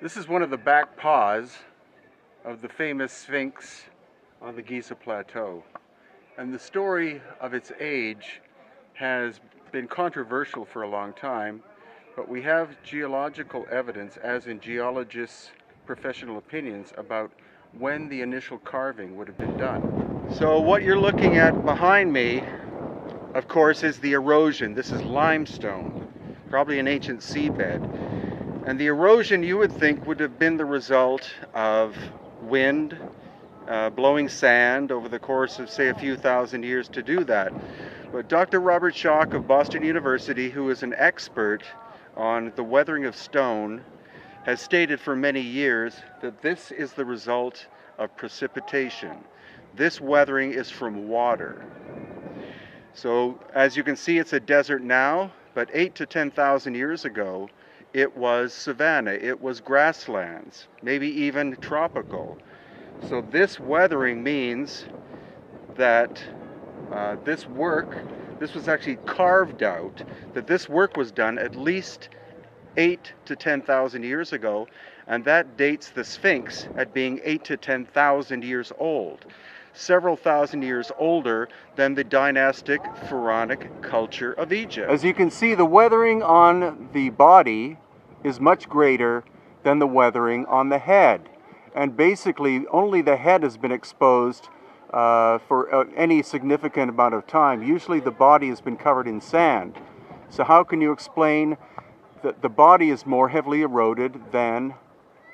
This is one of the back paws of the famous Sphinx on the Giza Plateau. And the story of its age has been controversial for a long time, but we have geological evidence, as in geologists' professional opinions, about when the initial carving would have been done. So what you're looking at behind me, of course, is the erosion. This is limestone, probably an ancient seabed. And the erosion, you would think, would have been the result of wind, blowing sand over the course of, say, a few thousand years to do that. But Dr. Robert Schoch of Boston University, who is an expert on the weathering of stone, has stated for many years that this is the result of precipitation. This weathering is from water. So, as you can see, it's a desert now, but 8,000 to 10,000 years ago, it was savanna, it was grasslands, maybe even tropical. So this weathering means that this was actually carved out, that this work was done at least 8,000 to 10,000 years ago, and that dates the Sphinx at being 8,000 to 10,000 years old, several thousand years older than the dynastic pharaonic culture of Egypt. As you can see, the weathering on the body is much greater than the weathering on the head. And basically, only the head has been exposed for any significant amount of time. Usually the body has been covered in sand. So how can you explain that the body is more heavily eroded than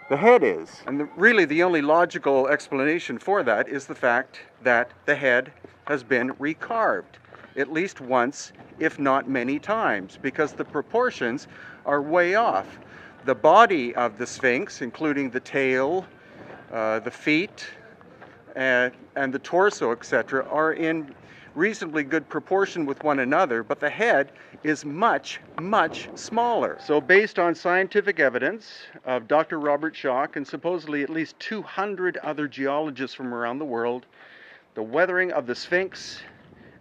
the head is? And really the only logical explanation for that is the fact that the head has been recarved at least once, if not many times, because the proportions are way off. The body of the Sphinx, including the tail, the feet, and the torso, etc., are in reasonably good proportion with one another, but the head is much, much smaller. So based on scientific evidence of Dr. Robert Schoch and supposedly at least 200 other geologists from around the world, the weathering of the Sphinx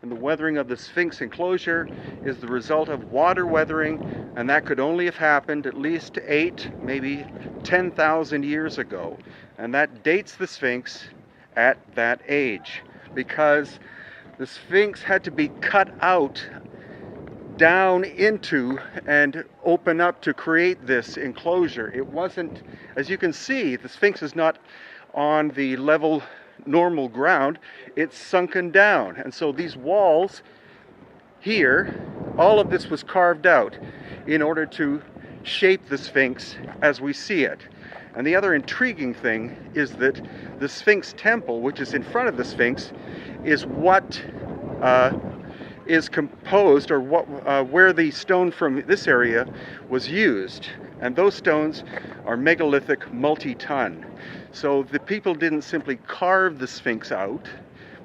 and the weathering of the Sphinx enclosure is the result of water weathering, and that could only have happened at least 8, maybe 10,000 years ago. And that dates the Sphinx at that age, because the Sphinx had to be cut out down into and open up to create this enclosure. It wasn't, as you can see, the Sphinx is not on the level normal ground, it's sunken down. And so these walls here, all of this was carved out in order to shape the Sphinx as we see it. And the other intriguing thing is that the Sphinx temple, which is in front of the Sphinx, is what is composed, or where the stone from this area was used. And those stones are megalithic multi-ton. So the people didn't simply carve the Sphinx out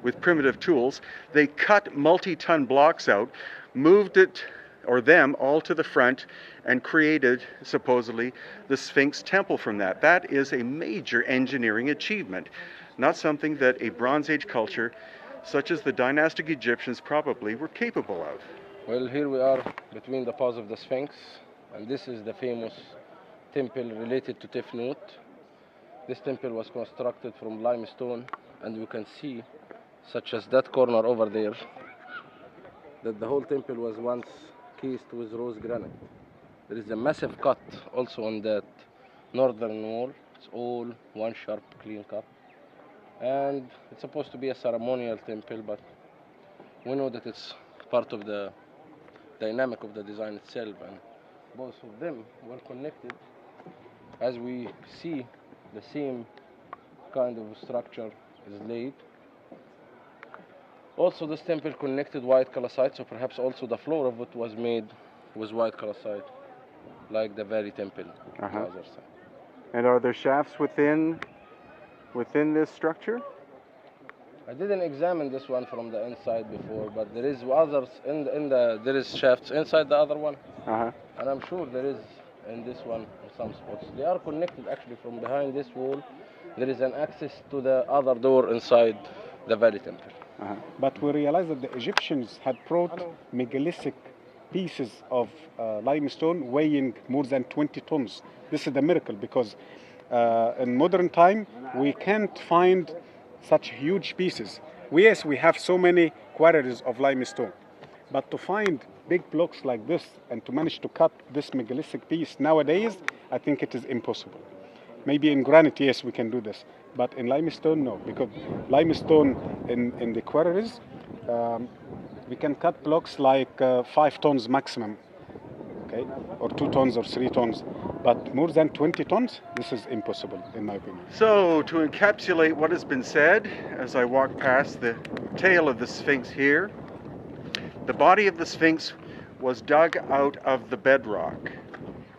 with primitive tools. They cut multi-ton blocks out, moved it, or them, all to the front, and created, supposedly, the Sphinx temple from that. That is a major engineering achievement, not something that a Bronze Age culture, such as the dynastic Egyptians, probably were capable of. Well, here we are between the paws of the Sphinx, and this is the famous temple related to Tefnut. This temple was constructed from limestone, and you can see, such as that corner over there, that the whole temple was once cased with rose granite. There is a massive cut also on that northern wall. It's all one sharp, clean cut. And it's supposed to be a ceremonial temple, but we know that it's part of the dynamic of the design itself, and both of them were connected. As we see, the same kind of structure is laid. Also, this temple connected white calcite, so perhaps also the floor of it was made with white calcite, like the Valley Temple on the other side. And are there shafts within this structure? I didn't examine this one from the inside before, but there is others there is shafts inside the other one, and I'm sure there is in this one in some spots. They are connected actually from behind this wall. There is an access to the other door inside the Valley Temple. But we realize that the Egyptians had brought megalithic pieces of limestone weighing more than 20 tons. This is the miracle, because in modern time we can't find such huge pieces. Yes, we have so many quarries of limestone, but to find big blocks like this and to manage to cut this megalithic piece nowadays, I think it is impossible. Maybe in granite, yes, we can do this, but in limestone, no, because limestone in the quarries, we can cut blocks like 5 tons maximum, okay, or 2 tons or 3 tons, but more than 20 tons, this is impossible, in my opinion. So, to encapsulate what has been said, as I walk past the tail of the Sphinx here, the body of the Sphinx was dug out of the bedrock.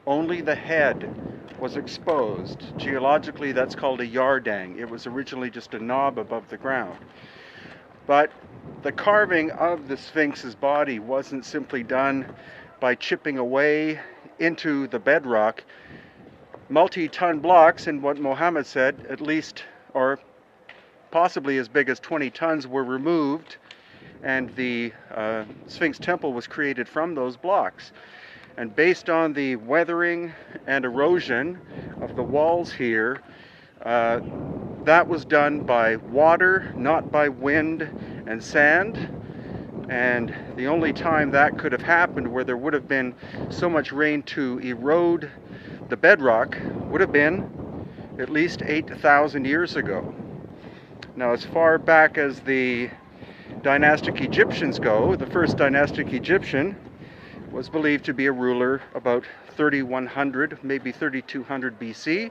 Only the head was exposed. Geologically, that's called a yardang. It was originally just a knob above the ground. But the carving of the Sphinx's body wasn't simply done by chipping away into the bedrock. Multi-ton blocks, and what Mohammed said, at least, or possibly as big as 20 tons, were removed, and the Sphinx temple was created from those blocks. And based on the weathering and erosion of the walls here, that was done by water, not by wind and sand. And the only time that could have happened where there would have been so much rain to erode the bedrock would have been at least 8,000 years ago. Now, as far back as the dynastic Egyptians go, the first dynastic Egyptian was believed to be a ruler about 3100, maybe 3200 BC.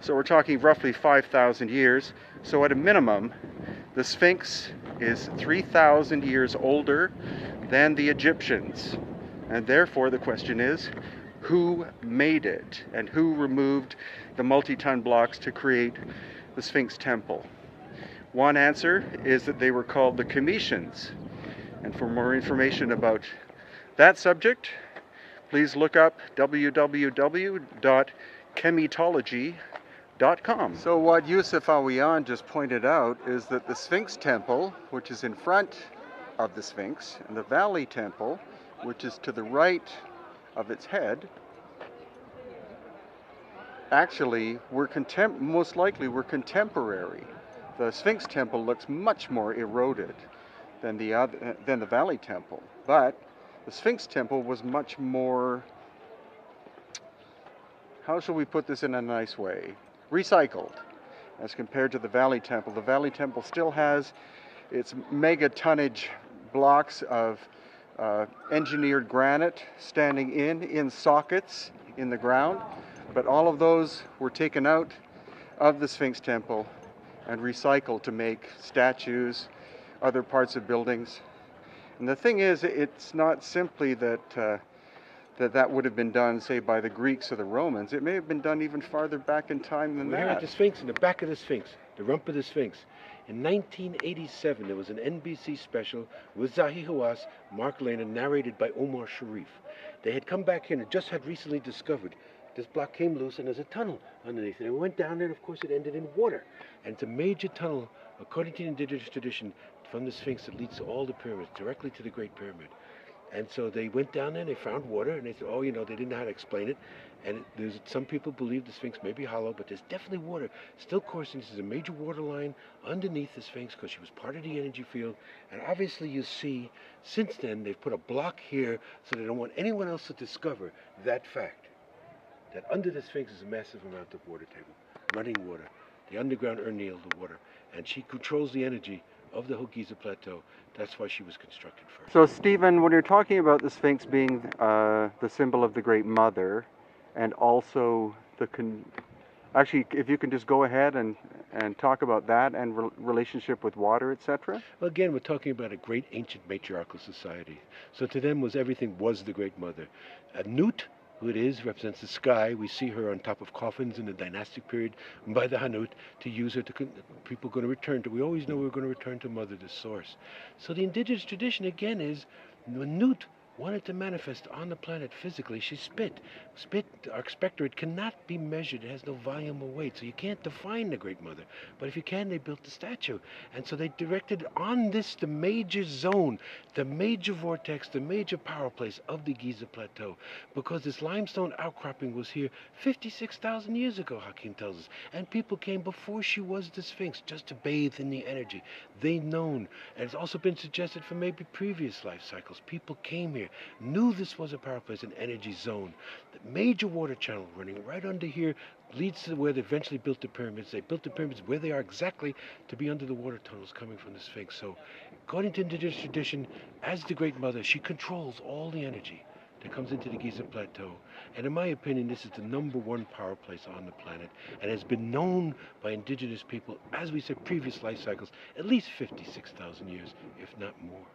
So we're talking roughly 5,000 years. So at a minimum, the Sphinx is 3,000 years older than the Egyptians. And therefore the question is, who made it? And who removed the multi-ton blocks to create the Sphinx temple? One answer is that they were called the Cometians. And for more information about that subject, please look up www.chemitology.com. So what Yusuf Awayan just pointed out is that the Sphinx temple, which is in front of the Sphinx, and the Valley temple, which is to the right of its head, actually most likely were contemporary. The Sphinx temple looks much more eroded than the Valley temple, but the Sphinx temple was much more, how shall we put this in a nice way, recycled as compared to the Valley temple. The Valley temple still has its mega tonnage blocks of engineered granite standing in sockets in the ground, but all of those were taken out of the Sphinx temple and recycled to make statues, other parts of buildings. And the thing is, it's not simply that that would have been done, say, by the Greeks or the Romans. It may have been done even farther back in time than that. Here at the Sphinx, in the back of the Sphinx, the rump of the Sphinx. In 1987, there was an NBC special with Zahi Hawass, Mark Lane, and narrated by Omar Sharif. They had come back in and just had recently discovered this block came loose and there's a tunnel underneath it. And we went down there and of course it ended in water. And it's a major tunnel, according to the indigenous tradition, from the Sphinx that leads to all the pyramids, directly to the Great Pyramid. And so they went down there and they found water and they said, oh, you know, they didn't know how to explain it. And some people believe the Sphinx may be hollow, but there's definitely water still coursing. This is a major water line underneath the Sphinx because she was part of the energy field. And obviously you see, since then, they've put a block here so they don't want anyone else to discover that fact, that under the Sphinx is a massive amount of water table, running water, the underground Urnil, the water. And she controls the energy of the Giza Plateau. That's why she was constructed first. So, Stephen, when you're talking about the Sphinx being the symbol of the Great Mother, and also actually, if you can just go ahead and talk about that and relationship with water, etc. Well, again, we're talking about a great ancient matriarchal society. So to them, everything was the Great Mother. Nut, who it is, represents the sky. We see her on top of coffins in the dynastic period by the Hanut to use her to people going to return to. We always know we're going to return to Mother, the source. So the indigenous tradition again is Nut wanted to manifest on the planet physically, she spit. Spit, our expectorate, cannot be measured. It has no volume or weight, so you can't define the Great Mother. But if you can, they built the statue. And so they directed on this, the major zone, the major vortex, the major power place of the Giza Plateau, because this limestone outcropping was here 56,000 years ago, Hakim tells us. And people came before she was the Sphinx just to bathe in the energy. They known, and it's also been suggested for maybe previous life cycles. People came here, knew this was a power place, an energy zone. The major water channel running right under here leads to where they eventually built the pyramids. They built the pyramids where they are exactly to be under the water tunnels coming from the Sphinx. So, according to indigenous tradition, as the Great Mother, she controls all the energy that comes into the Giza Plateau. And in my opinion, this is the #1 power place on the planet and has been known by indigenous people, as we said, previous life cycles, at least 56,000 years, if not more.